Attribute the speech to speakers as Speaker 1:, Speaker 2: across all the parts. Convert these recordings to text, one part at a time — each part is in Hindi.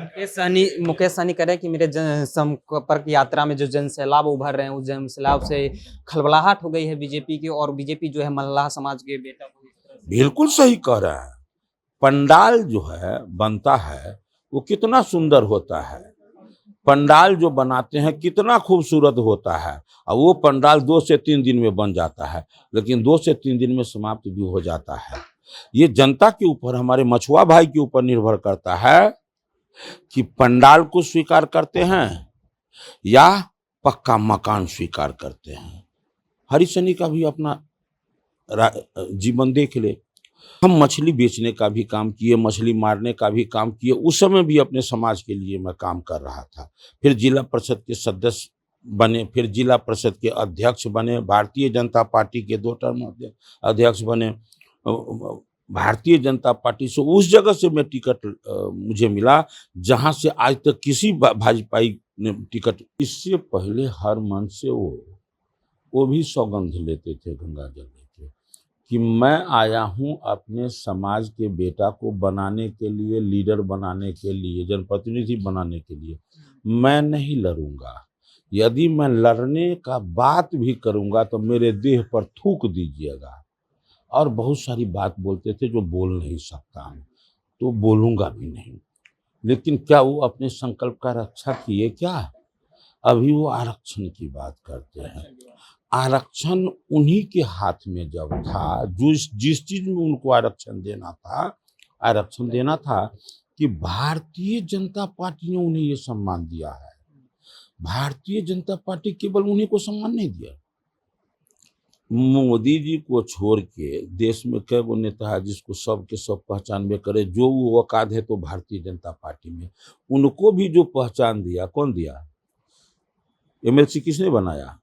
Speaker 1: मुकेश सहनी कह रहे हैं कि मेरे संपर्क यात्रा में जो जन सैलाब उभर रहे हैं, उस जन सैलाब से खलबलाहट हो गई है बीजेपी की, और बीजेपी जो है मल्लाह समाज के बेटा को इस तरह से।
Speaker 2: बिल्कुल सही कह रहे हैं। पंडाल जो है बनता है वो कितना सुंदर होता है, पंडाल जो बनाते हैं कितना खूबसूरत होता है, और वो पंडाल 2 से 3 दिन में बन जाता है, लेकिन 2 से 3 दिन में समाप्त भी हो जाता है। ये जनता के ऊपर, हमारे मछुआ भाई के ऊपर निर्भर करता है कि पंडाल को स्वीकार करते हैं या पक्का मकान स्वीकार करते हैं। हरी सैनी का भी अपना जीवन देख ले। हम मछली बेचने का भी काम किए, मछली मारने का भी काम किए, उस समय भी अपने समाज के लिए मैं काम कर रहा था। फिर जिला परिषद के सदस्य बने, फिर जिला परिषद के अध्यक्ष बने, भारतीय जनता पार्टी के 2 टर्म अध्यक्ष बने। भारतीय जनता पार्टी से उस जगह से मैं टिकट मुझे मिला जहां से आज तक किसी भाजपाई ने टिकट। इससे पहले हर मन से वो भी सौगंध लेते थे गंगा जल लेके कि मैं आया हूं अपने समाज के बेटा को बनाने के लिए, लीडर बनाने के लिए, जनप्रतिनिधि बनाने के लिए। मैं नहीं लड़ूंगा, यदि मैं लड़ने का बात भी करूंगा तो मेरे देह पर थूक दीजिएगा। और बहुत सारी बात बोलते थे जो बोल नहीं सकता हूँ, तो बोलूंगा भी नहीं। लेकिन क्या वो अपने संकल्प का रक्षा किए क्या? अभी वो आरक्षण की बात करते हैं। आरक्षण उन्हीं के हाथ में जब था, जिस चीज में उनको आरक्षण देना था कि भारतीय जनता पार्टी ने उन्हें ये सम्मान दिया है। भारतीय जनता पार्टी केवल उन्हीं को सम्मान नहीं दिया, मोदी जी को छोड़ के देश में कई गो नेता है जिसको सब के सब पहचान में करे, जो वो औकात है तो भारतीय जनता पार्टी में। उनको भी जो पहचान दिया, कौन दिया? एमएलसी किसने बनाया?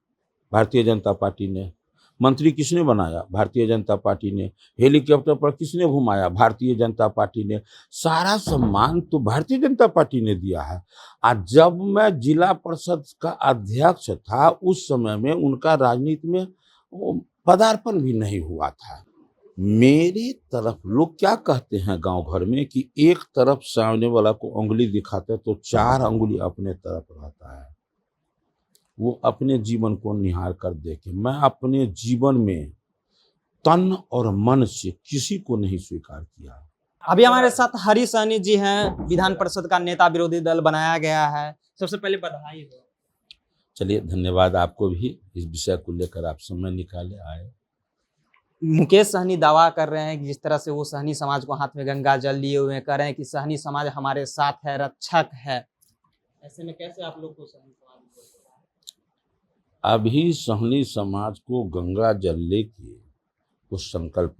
Speaker 2: भारतीय जनता पार्टी ने। मंत्री किसने बनाया? भारतीय जनता पार्टी ने। हेलीकॉप्टर पर किसने घुमाया? भारतीय जनता पार्टी ने। सारा सम्मान तो भारतीय जनता पार्टी ने दिया है। आज जब मैं जिला परिषद का अध्यक्ष था, उस समय में उनका राजनीति में पदार्पण भी नहीं हुआ था। मेरी तरफ लोग क्या कहते हैं गांव घर में कि एक तरफ सामने वाला को उंगली दिखाते तो 4 अंगुली अपने तरफ रहता है। वो अपने जीवन को निहार कर देखे। मैं अपने जीवन में तन और मन से किसी को नहीं स्वीकार किया।
Speaker 1: अभी हमारे साथ हरी सहनी जी हैं, विधान परिषद का नेता विरोधी दल बनाया गया है। सबसे पहले बधाई हो।
Speaker 2: चलिए, धन्यवाद आपको भी, इस विषय को लेकर आप समय निकाले आए।
Speaker 1: मुकेश सहनी दावा कर रहे हैं कि जिस तरह से वो सहनी समाज को हाथ में गंगा जल लिए हुए कह रहे हैं कि सहनी समाज हमारे साथ है, रक्षक है। ऐसे में कैसे आप लोग को सहनी समाज बोल रहे हैं?
Speaker 2: अभी सहनी समाज को गंगा जल लेके कुछ संकल्प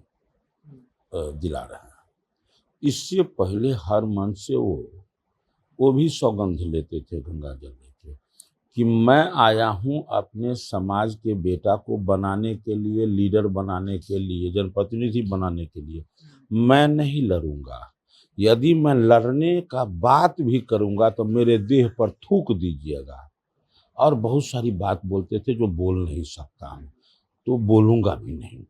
Speaker 2: दिला रहा है। इससे पहले हर मन से वो भी सौगंध लेते थे गंगा जल लेके कि मैं आया हूं अपने समाज के बेटा को बनाने के लिए, लीडर बनाने के लिए, जनप्रतिनिधि बनाने के लिए। मैं नहीं लड़ूंगा, यदि मैं लड़ने का बात भी करूंगा तो मेरे देह पर थूक दीजिएगा। और बहुत सारी बात बोलते थे जो बोल नहीं सकता हूँ, तो बोलूंगा भी नहीं।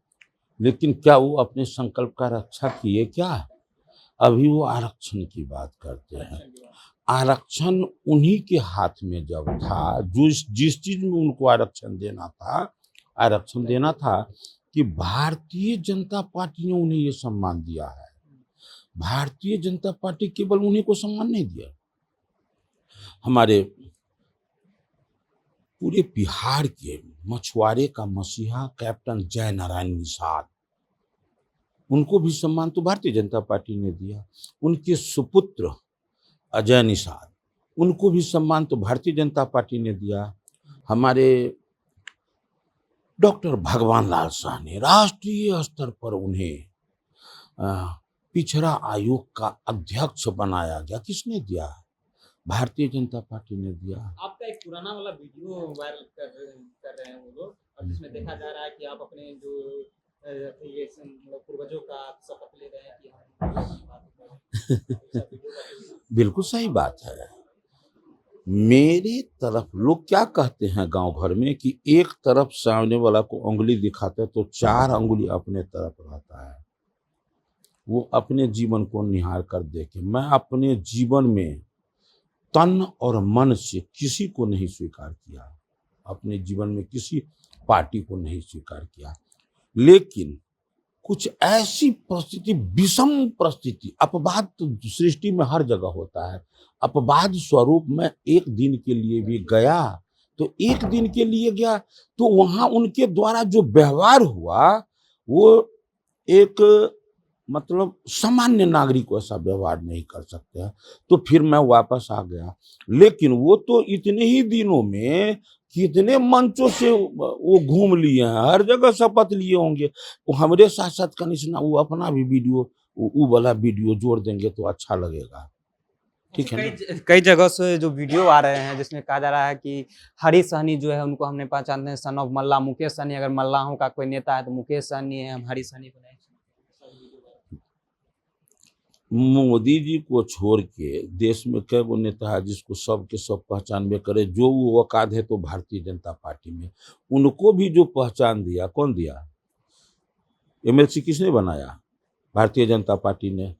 Speaker 2: लेकिन क्या वो अपने संकल्प का रक्षा किए क्या? अभी वो आरक्षण की बात करते हैं। आरक्षण उन्हीं के हाथ में जब था, जिस चीज में उनको आरक्षण देना था कि भारतीय जनता पार्टी ने उन्हें ये सम्मान दिया है। भारतीय जनता पार्टी केवल उन्हीं को सम्मान नहीं दिया, हमारे पूरे बिहार के मछुआरे का मसीहा कैप्टन जय नारायण निषाद, उनको भी सम्मान तो भारतीय जनता पार्टी ने दिया। उनके सुपुत्र अजय निषाद, उनको भी सम्मान तो भारतीय जनता पार्टी ने दिया। हमारे डॉक्टर भगवान लाल साहनी, राष्ट्रीय स्तर पर उन्हें पिछड़ा आयोग का अध्यक्ष बनाया गया। किसने दिया? भारतीय जनता पार्टी ने दिया।
Speaker 1: आपका एक पुराना वाला वीडियो वायरल कर रहे हैं वो लोग, और जिसमें देखा जा रहा है कि आप अपने जो पूर्वजों का शपथ ले रहे हैं कि हम
Speaker 2: बिल्कुल सही बात है। मेरी तरफ लोग क्या कहते हैं गांव घर में कि एक तरफ सामने वाला को उंगली दिखाते तो 4 अंगुली अपने तरफ रहता है। वो अपने जीवन को निहार कर देखे। मैं अपने जीवन में तन और मन से किसी को नहीं स्वीकार किया, अपने जीवन में किसी पार्टी को नहीं स्वीकार किया। लेकिन कुछ ऐसी परिस्थिति, विषम परिस्थिति, अपवाद तो सृष्टि में हर जगह होता है, अपवाद स्वरूप मैं एक दिन के लिए भी गया, तो एक दिन के लिए गया तो वहां उनके द्वारा जो व्यवहार हुआ वो एक मतलब सामान्य नागरिक को ऐसा व्यवहार नहीं कर सकते हैं, तो फिर मैं वापस आ गया। लेकिन वो तो इतने ही दिनों में कितने मंचों से वो घूम लिए हैं, हर जगह शपथ लिए होंगे। वो हमारे साथ साथ कनिष्ठा वो अपना भी वीडियो, वो वाला वीडियो जोड़ देंगे तो अच्छा लगेगा, ठीक है ना।
Speaker 1: कई जगह से जो वीडियो आ रहे हैं जिसमें कहा जा रहा है कि हरी सहनी जो है उनको हमने पहचानते हैं सन ऑफ मल्ला, मुकेश सहनी अगर मल्लाहों का कोई नेता है तो मुकेश सहनी है, हम हरी सहनी को नहीं।
Speaker 2: मोदी जी को छोड़ के देश में कई गो नेता है जिसको सब के सब पहचान में करे, जो वो औकात है तो भारतीय जनता पार्टी में उनको भी जो पहचान दिया, कौन दिया? एमएलसी किसने बनाया? भारतीय जनता पार्टी ने।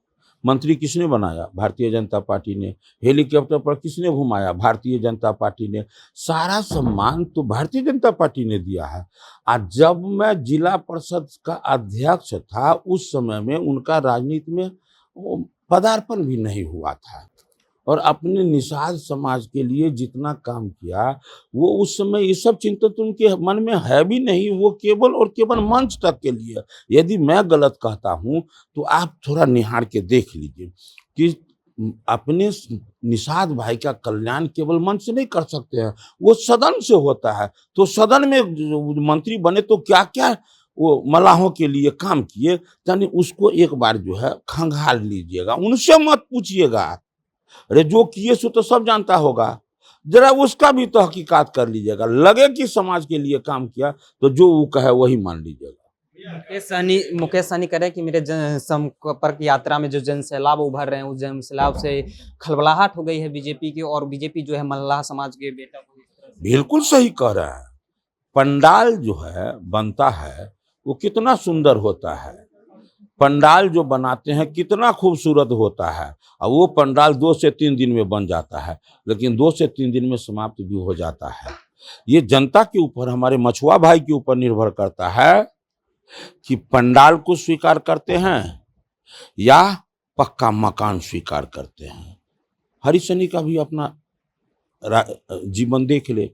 Speaker 2: मंत्री किसने बनाया? भारतीय जनता पार्टी ने। हेलीकॉप्टर पर किसने घुमाया? भारतीय जनता पार्टी ने। सारा सम्मान तो भारतीय जनता पार्टी ने दिया है। आज जब मैं जिला परिषद का अध्यक्ष था उस समय में उनका राजनीति में पदार्पण भी नहीं हुआ था, और अपने निषाद समाज के लिए जितना काम किया वो उस समय ये सब चिंता तो उनके मन में है भी नहीं, वो केवल और केवल मंच तक के लिए। यदि मैं गलत कहता हूं तो आप थोड़ा निहार के देख लीजिए कि अपने निषाद भाई का कल्याण केवल मंच से नहीं कर सकते हैं, वो सदन से होता है। तो सदन में मंत्री बने तो क्या क्या वो मलाहों के लिए काम किए, यानी उसको एक बार जो है खंगाल लीजिएगा, उनसे मत पूछिएगा। अरे जो किए सो तो सब जानता होगा, जरा उसका भी तहकीकात कर लीजिएगा। लगे कि समाज के लिए काम किया तो जो वो कहे वही मान लीजिएगा।
Speaker 1: मुकेश सहनी कह रहे हैं कि मेरे संपर्क यात्रा में जो जन सैलाब उभर रहे हैं उस जन सैलाब से खलबलाहट हो गई है बीजेपी की, और बीजेपी जो है मल्लाह समाज के बेटा को।
Speaker 2: बिल्कुल सही कह रहा है। पंडाल जो है बनता है वो कितना सुंदर होता है, पंडाल जो बनाते हैं कितना खूबसूरत होता है, और वो पंडाल 2 से 3 दिन में बन जाता है, लेकिन 2 से 3 दिन में समाप्त भी हो जाता है। ये जनता के ऊपर, हमारे मछुआ भाई के ऊपर निर्भर करता है कि पंडाल को स्वीकार करते हैं या पक्का मकान स्वीकार करते हैं। हरी सहनी का भी अपना जीवन देख ले।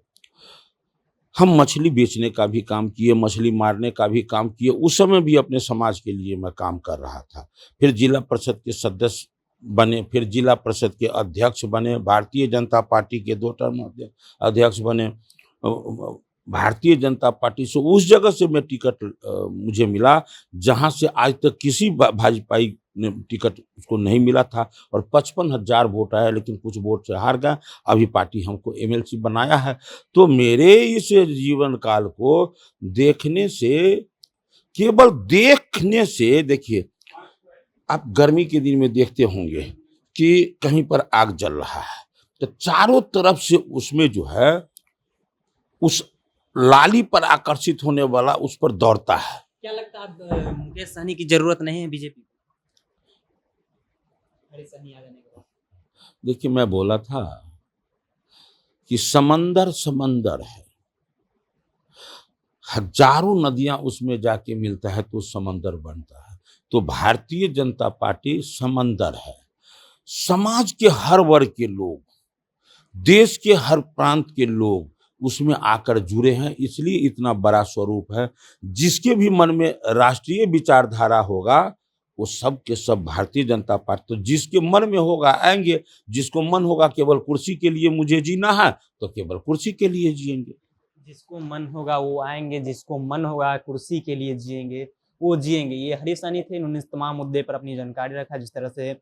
Speaker 2: हम मछली बेचने का भी काम किए, मछली मारने का भी काम किए, उस समय भी अपने समाज के लिए मैं काम कर रहा था। फिर जिला परिषद के सदस्य बने, फिर जिला परिषद के अध्यक्ष बने, भारतीय जनता पार्टी के 2 टर्म अध्यक्ष बने। भारतीय जनता पार्टी से उस जगह से मैं टिकट मुझे मिला जहां से आज तक किसी भाजपाई ने टिकट उसको नहीं मिला था, और 55,000 वोट आया, लेकिन कुछ वोट से हार गया। अभी पार्टी हमको एमएलसी बनाया है। तो मेरे इस जीवन काल को देखने से, केवल देखने से, देखिए आप गर्मी के दिन में देखते होंगे कि कहीं पर आग जल रहा है तो चारों तरफ से उसमें जो है उस लाली पर आकर्षित होने वाला उस पर दौड़ता है।
Speaker 1: क्या लगता है मुकेश सहनी की जरूरत नहीं है बीजेपी को? हरी सहनी आ जाने के बाद
Speaker 2: देखिए मैं बोला था कि समंदर समंदर है, हजारों नदियां उसमें जाके मिलता है तो समंदर बनता है। तो भारतीय जनता पार्टी समंदर है। समाज के हर वर्ग के लोग, देश के हर प्रांत के लोग उसमें आकर जुड़े हैं, इसलिए इतना बड़ा स्वरूप है। जिसके भी मन में राष्ट्रीय विचारधारा होगा वो सब के सब भारतीय जनता पार्टी, तो जिसके मन में होगा आएंगे, जिसको मन होगा केवल कुर्सी के लिए मुझे जीना है तो केवल कुर्सी के लिए जिएंगे।
Speaker 1: जिसको मन होगा वो आएंगे, जिसको मन होगा कुर्सी के लिए जिएंगे वो जिएंगे। ये हरी सहनी थे, इन्होंने इस तमाम मुद्दे पर अपनी जानकारी रखा। जिस तरह से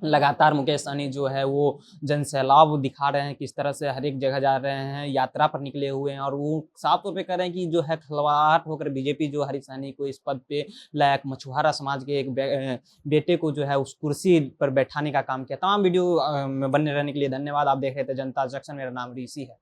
Speaker 1: लगातार मुकेश सहनी जो है वो जन सैलाब दिखा रहे हैं, किस तरह से हर एक जगह जा रहे हैं, यात्रा पर निकले हुए हैं, और वो साफ तौर पे कह रहे हैं कि जो है खलवाहट होकर बीजेपी जो हरी सहनी को इस पद पे लायक मछुआरा समाज के एक बेटे को जो है उस कुर्सी पर बैठाने का काम किया। तमाम वीडियो में बने रहने के लिए धन्यवाद। आप देख रहे थे जनता जंक्शन, मेरा नाम ऋषि है।